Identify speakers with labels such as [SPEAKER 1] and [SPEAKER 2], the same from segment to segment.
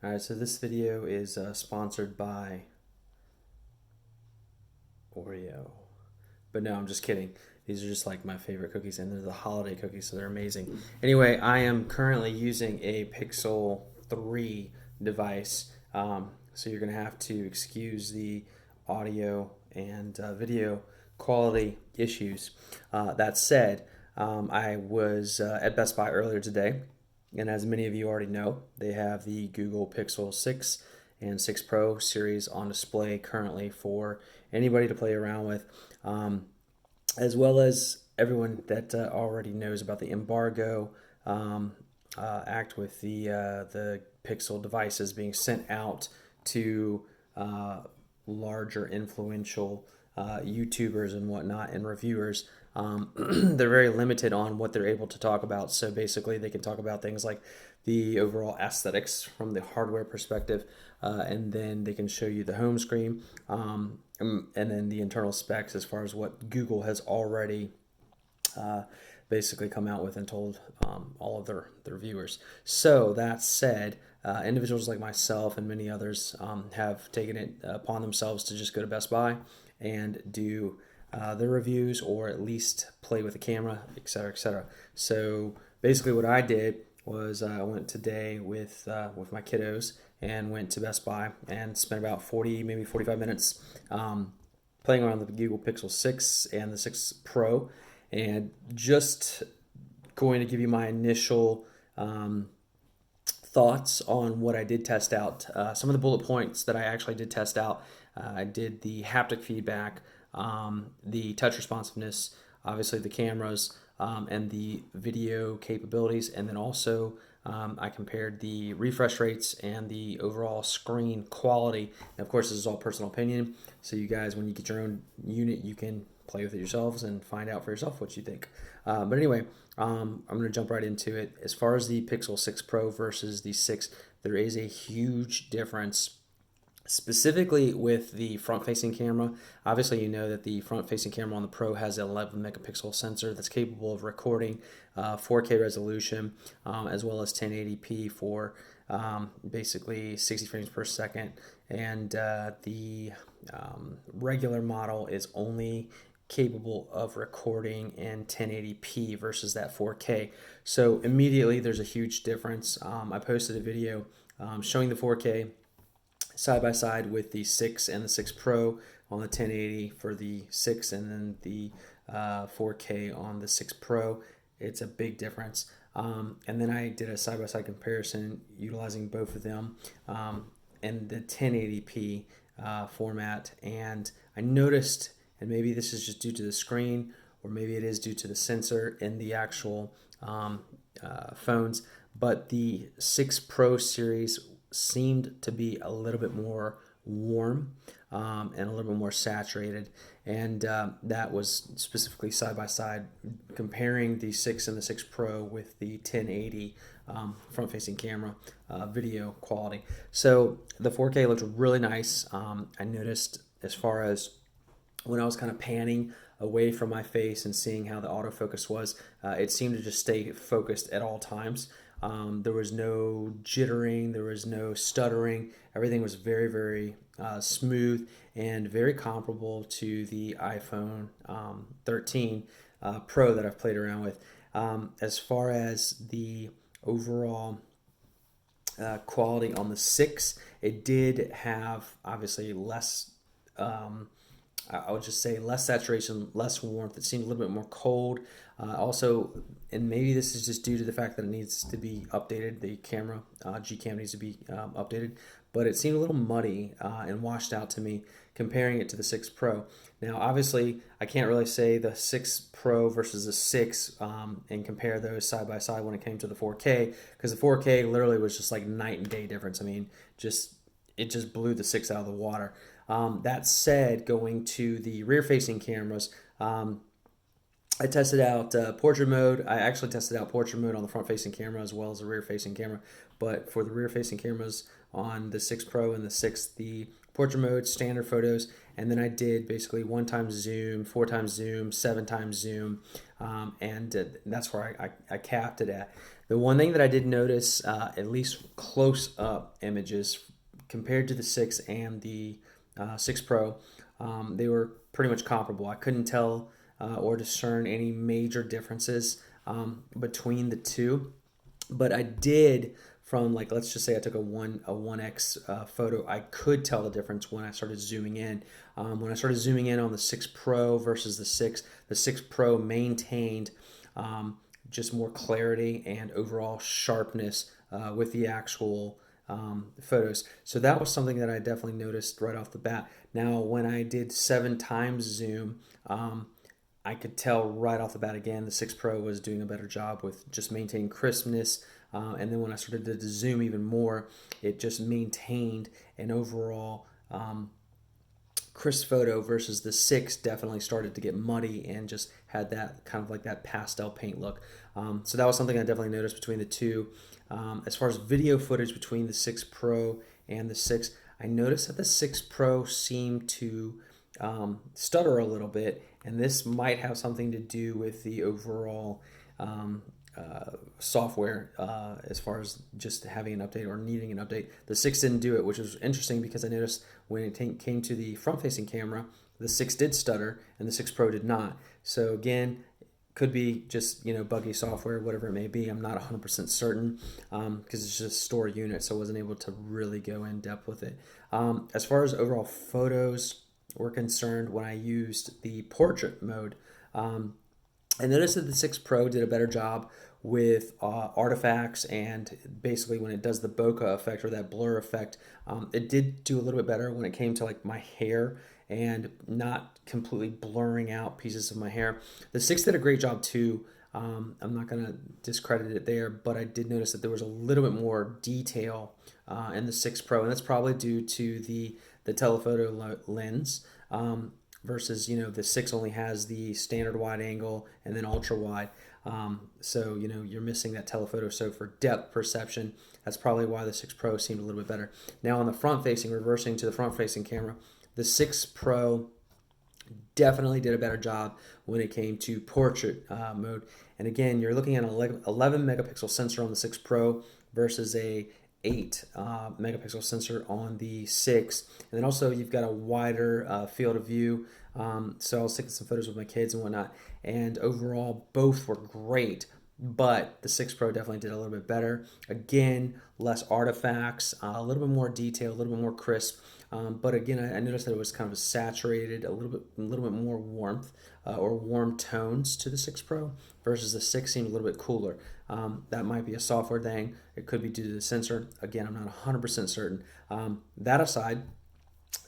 [SPEAKER 1] Alright, so this video is sponsored by Oreo. But no, I'm just kidding. These are just like my favorite cookies, and they're the holiday cookies, so they're amazing. Anyway, I am currently using a Pixel 3 device, so you're going to have to excuse the audio and video quality issues. That said, I was at Best Buy earlier today, and as many of you already know, they have the Google Pixel 6 and 6 Pro series on display currently for anybody to play around with, as well as everyone that already knows about the embargo act with the Pixel devices being sent out to larger influential YouTubers and whatnot and reviewers. They're very limited on what they're able to talk about. So basically, they can talk about things like the overall aesthetics from the hardware perspective, and then they can show you the home screen, and then the internal specs as far as what Google has already basically come out with and told all of their viewers. So that said, individuals like myself and many others have taken it upon themselves to just go to Best Buy and do their reviews, or at least play with the camera, etc., etc. So basically, what I did was I went today with my kiddos and went to Best Buy and spent about 40, maybe 45 minutes playing around with the Google Pixel 6 and the 6 Pro, and just going to give you my initial thoughts on what I did test out. Some of the bullet points that I actually did test out. I did the haptic feedback, the touch responsiveness, obviously the cameras, and the video capabilities, and then also I compared the refresh rates and the overall screen quality. And of course, this is all personal opinion, so you guys, when you get your own unit, you can play with it yourselves and find out for yourself what you think. But anyway, I'm going to jump right into it. As far as the Pixel 6 Pro versus the 6, there is a huge difference, specifically with the front-facing camera. Obviously, you know that the front-facing camera on the Pro has an 11 megapixel sensor that's capable of recording 4K resolution, as well as 1080p for basically 60 frames per second. And the regular model is only capable of recording in 1080p versus that 4K. So immediately there's a huge difference. I posted a video showing the 4K side by side with the 6 and the 6 Pro on the 1080 for the 6, and then the 4K on the 6 Pro. It's a big difference. And then I did a side by side comparison utilizing both of them in the 1080p format, and I noticed, and maybe this is just due to the screen, or maybe it is due to the sensor in the actual phones, but the 6 Pro series seemed to be a little bit more warm and a little bit more saturated, and that was specifically side by side comparing the 6 and the 6 Pro with the 1080 front-facing camera video quality. So the 4K looked really nice. I noticed, as far as when I was kind of panning away from my face and seeing how the autofocus was, it seemed to just stay focused at all times. There was no jittering, there was no stuttering. Everything was very, very smooth and very comparable to the iPhone 13 Pro that I've played around with. As far as the overall quality on the 6, it did have obviously less. I would just say less saturation, less warmth. It seemed a little bit more cold. Also, and maybe this is just due to the fact that it needs to be updated. The camera, Gcam, needs to be updated, but it seemed a little muddy and washed out to me comparing it to the 6 Pro. Now, obviously, I can't really say the 6 Pro versus the 6 and compare those side by side when it came to the 4K, because the 4K literally was just like night and day difference. I mean, it just blew the 6 out of the water. That said, going to the rear-facing cameras, I tested out portrait mode. I actually tested out portrait mode on the front-facing camera as well as the rear-facing camera. But for the rear-facing cameras on the 6 Pro and the 6, the portrait mode, standard photos, and then I did basically 1 times zoom, 4 times zoom, 7 times zoom, and that's where I capped it at. The one thing that I did notice, at least close up images compared to the 6 and the 6 Pro, they were pretty much comparable. I couldn't tell or discern any major differences between the two, but I did from, like, let's just say I took a 1x photo. I could tell the difference when I started zooming in. When I started zooming in on the 6 Pro versus the 6 Pro maintained just more clarity and overall sharpness with the actual photos. So that was something that I definitely noticed right off the bat. Now, when I did 7 times zoom, I could tell right off the bat again the 6 Pro was doing a better job with just maintaining crispness. And then when I started to zoom even more, it just maintained an overall crisp photo, versus the 6 definitely started to get muddy and just had that kind of like that pastel paint look. So that was something I definitely noticed between the two. As far as video footage between the 6 Pro and the 6, I noticed that the 6 Pro seemed to stutter a little bit, and this might have something to do with the overall software as far as just having an update or needing an update. The 6 didn't do it, which was interesting because I noticed when it came to the front-facing camera, the 6 did stutter and the 6 Pro did not. So again, could be just buggy software, whatever it may be. I'm not 100% certain because it's just a store unit, so I wasn't able to really go in depth with it. As far as overall photos were concerned, when I used the portrait mode, I noticed that the 6 Pro did a better job with artifacts, and basically when it does the bokeh effect or that blur effect, it did do a little bit better when it came to like my hair and not completely blurring out pieces of my hair. The 6 did a great job too. I'm not going to discredit it there, but I did notice that there was a little bit more detail in the 6 Pro, and that's probably due to the telephoto lens. Versus the 6 only has the standard wide angle and then ultra wide, so you're missing that telephoto. So for depth perception, that's probably why the 6 Pro seemed a little bit better. Now on the front facing, reversing to the front facing camera, the 6 Pro definitely did a better job when it came to portrait mode. And again, you're looking at an 11 megapixel sensor on the 6 Pro versus a 8 megapixel sensor on the 6, and then also you've got a wider field of view. So I was taking some photos with my kids and whatnot, and overall both were great, but the 6 Pro definitely did a little bit better. Again, less artifacts, a little bit more detail, a little bit more crisp. But again, I noticed that it was kind of saturated, a little bit more warmth or warm tones to the 6 Pro versus the 6 seemed a little bit cooler. That might be a software thing. It could be due to the sensor. Again, I'm not 100% certain. That aside,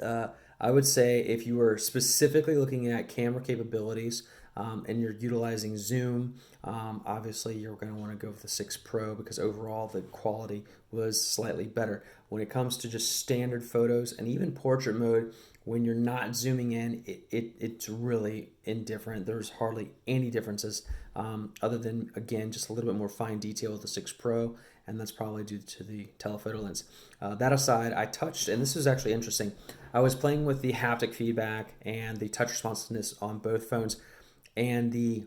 [SPEAKER 1] I would say if you were specifically looking at camera capabilities and you're utilizing zoom, obviously you're going to want to go with the 6 Pro because overall the quality was slightly better. When it comes to just standard photos and even portrait mode, when you're not zooming in, it's really indifferent. There's hardly any differences other than, again, just a little bit more fine detail with the 6 Pro, and that's probably due to the telephoto lens. That aside, I touched, and this is actually interesting, I was playing with the haptic feedback and the touch responsiveness on both phones, and the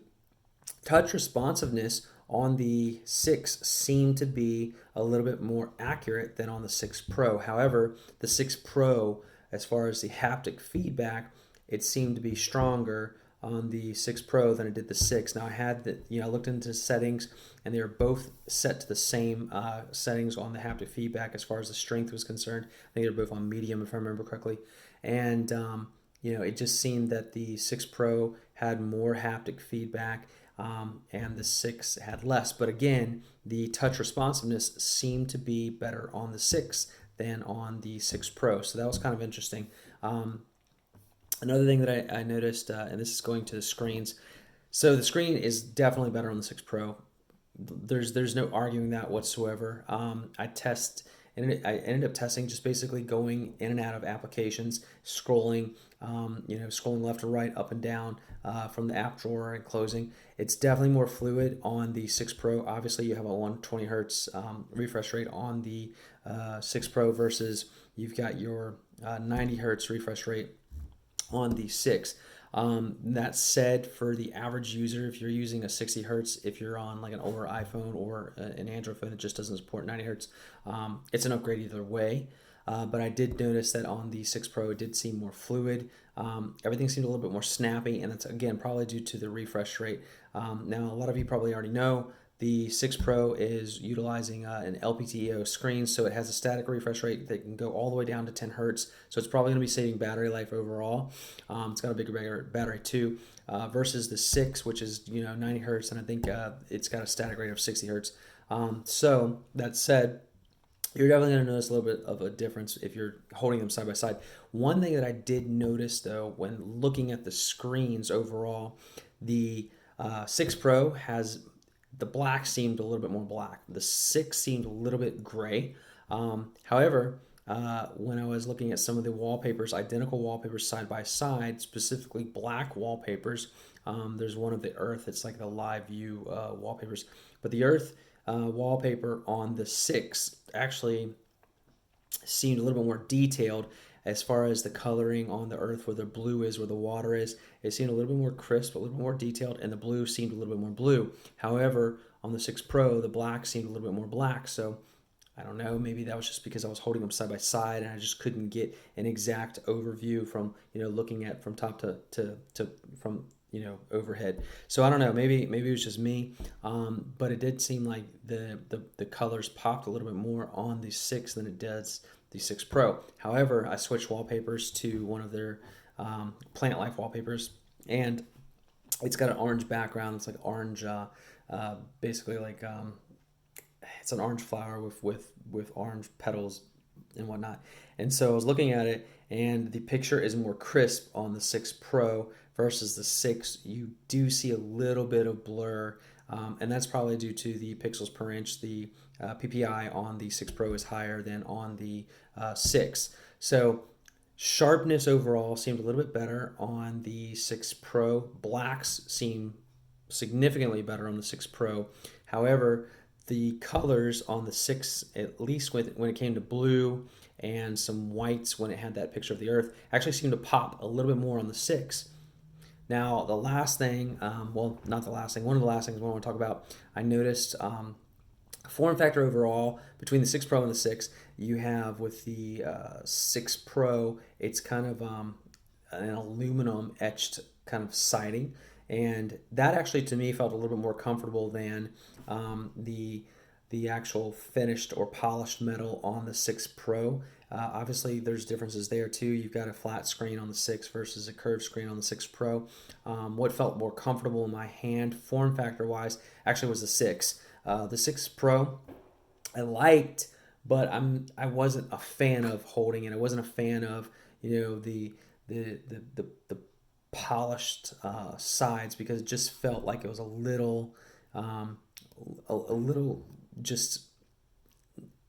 [SPEAKER 1] touch responsiveness on the 6 seemed to be a little bit more accurate than on the 6 Pro. However, the 6 Pro, as far as the haptic feedback, it seemed to be stronger on the 6 Pro than it did the 6. Now I had that, I looked into settings and they were both set to the same settings on the haptic feedback as far as the strength was concerned. I think they're both on medium if I remember correctly. And it just seemed that the 6 Pro had more haptic feedback and the 6 had less. But again, the touch responsiveness seemed to be better on the 6 than on the 6 Pro. So that was kind of interesting. Another thing that I noticed, and this is going to the screens. So the screen is definitely better on the 6 Pro. There's no arguing that whatsoever. I ended up testing just basically going in and out of applications, scrolling, scrolling left to right, up and down from the app drawer and closing. It's definitely more fluid on the 6 Pro. Obviously, you have a 120 hertz refresh rate on the 6 Pro versus you've got your 90 hertz refresh rate on the 6. That said, for the average user, if you're using a 60 hertz, if you're on like an older iPhone or an Android phone that just doesn't support 90 hertz, it's an upgrade either way. But I did notice that on the 6 Pro, it did seem more fluid. Everything seemed a little bit more snappy, and that's again probably due to the refresh rate. Now, a lot of you probably already know the 6 Pro is utilizing an LPTEO screen, so it has a static refresh rate that can go all the way down to 10 hertz. So it's probably going to be saving battery life overall. It's got a bigger battery too, versus the 6, which is 90 hertz, and I think it's got a static rate of 60 hertz. So that said, you're definitely going to notice a little bit of a difference if you're holding them side by side. One thing that I did notice though, when looking at the screens overall, the 6 Pro has the black seemed a little bit more black. The 6 seemed a little bit gray. However, when I was looking at some of the wallpapers, identical wallpapers side by side, specifically black wallpapers, there's one of the Earth. It's like the live view wallpapers, but the Earth wallpaper on the 6 actually seemed a little bit more detailed as far as the coloring on the Earth, where the blue is, where the water is. It seemed a little bit more crisp, a little bit more detailed, and the blue seemed a little bit more blue. However, on the 6 Pro, the black seemed a little bit more black. So I don't know, maybe that was just because I was holding them side by side and I just couldn't get an exact overview from, looking at from top to from, overhead. So I don't know, maybe it was just me, but it did seem like the colors popped a little bit more on the 6 than it does the 6 Pro. However, I switched wallpapers to one of their Plant Life wallpapers, and it's got an orange background. It's like orange, basically like it's an orange flower with orange petals and whatnot. And so I was looking at it, and the picture is more crisp on the 6 Pro versus the 6. You do see a little bit of blur, and that's probably due to the pixels per inch. The PPI on the 6 Pro is higher than on the 6. So sharpness overall seemed a little bit better on the 6 Pro. Blacks seem significantly better on the 6 Pro. However, the colors on the 6, at least when it came to blue and some whites when it had that picture of the Earth, actually seemed to pop a little bit more on the 6. Now, the last thing, well, not the last thing, one of the last things I want to talk about, I noticed form factor overall between the 6 Pro and the 6, you have with the 6 Pro, it's kind of an aluminum etched kind of siding, and that actually to me felt a little bit more comfortable than the actual finished or polished metal on the 6 Pro. Obviously, there's differences there too. You've got a flat screen on the 6 versus a curved screen on the 6 Pro. What felt more comfortable in my hand, form factor wise, actually was the 6. The 6 Pro, I liked, but I wasn't a fan of holding it. I wasn't a fan of the polished sides, because it just felt like it was a little just,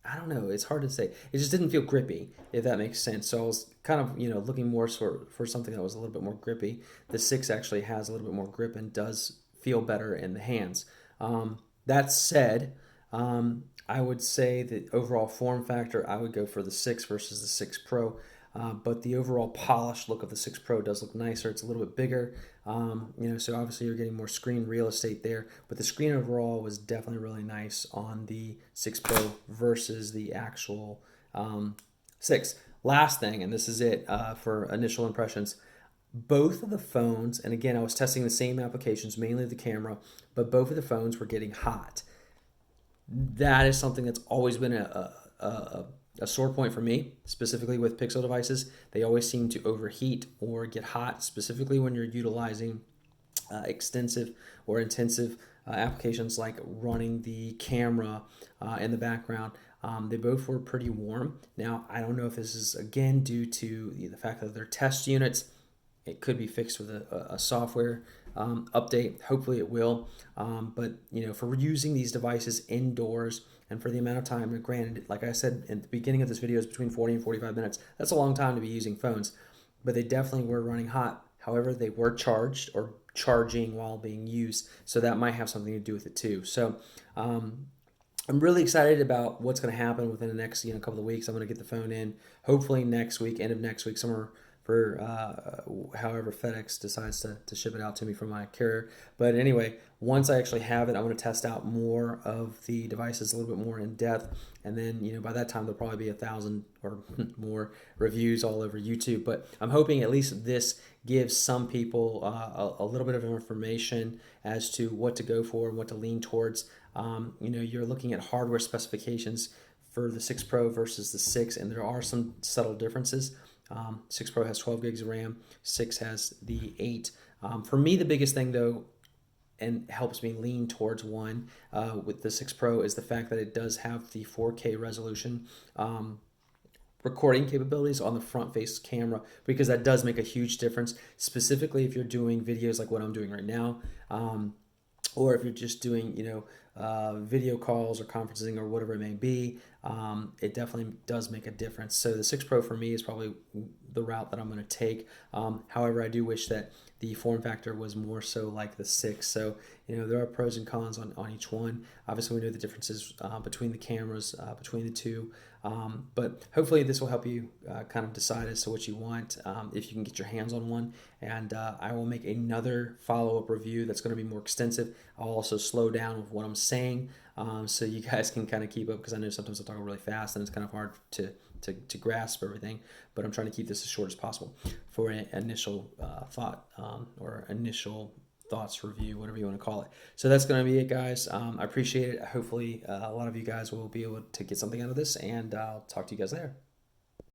[SPEAKER 1] I don't know, it's hard to say. It just didn't feel grippy, if that makes sense. So I was kind of, looking more for something that was a little bit more grippy. The 6 actually has a little bit more grip and does feel better in the hands. That said, I would say that overall form factor, I would go for the 6 versus the 6 Pro. But the overall polished look of the 6 Pro does look nicer. It's a little bit bigger, so obviously you're getting more screen real estate there. But the screen overall was definitely really nice on the 6 Pro versus the actual 6. Last thing, and this is it for initial impressions. Both of the phones, and again, I was testing the same applications, mainly the camera, but both of the phones were getting hot. That is something that's always been a sore point for me, specifically with Pixel devices. They always seem to overheat or get hot, specifically when you're utilizing extensive or intensive applications like running the camera in the background. They both were pretty warm. Now, I don't know if this is, again, due to the fact that they're test units. It could be fixed with a software update. Hopefully it will. But, for using these devices indoors and for the amount of time, granted, like I said at the beginning of this video, is between 40 and 45 minutes. That's a long time to be using phones. But they definitely were running hot. However, they were charged or charging while being used. So that might have something to do with it too. So I'm really excited about what's going to happen within the next couple of weeks. I'm going to get the phone in hopefully next week, end of next week, somewhere for however FedEx decides to ship it out to me from my carrier. But anyway, once I actually have it, I'm going to test out more of the devices a little bit more in depth, and then by that time there'll probably be 1,000 or more reviews all over YouTube. But I'm hoping at least this gives some people a little bit of information as to what to go for and what to lean towards. You're looking at hardware specifications for the 6 Pro versus the 6, and there are some subtle differences. 6 Pro has 12 gigs of RAM, 6 has the 8. For me, the biggest thing though, and helps me lean towards one with the 6 Pro, is the fact that it does have the 4K resolution recording capabilities on the front face camera, because that does make a huge difference, specifically if you're doing videos like what I'm doing right now, or if you're just doing video calls or conferencing or whatever it may be. It definitely does make a difference. So the 6 Pro for me is probably the route that I'm going to take. However, I do wish that the form factor was more so like the 6. So there are pros and cons on each one. Obviously we know the differences between the cameras, between the two, but hopefully this will help you kind of decide as to what you want, if you can get your hands on one. And I will make another follow-up review that's going to be more extensive. I'll also slow down with what I'm saying, so you guys can kind of keep up, because I know sometimes I talk really fast and it's kind of hard to grasp everything, but I'm trying to keep this as short as possible for an initial thought, or initial thoughts review, whatever you want to call it. So that's going to be it, guys. I appreciate it. Hopefully a lot of you guys will be able to get something out of this, and I'll talk to you guys later.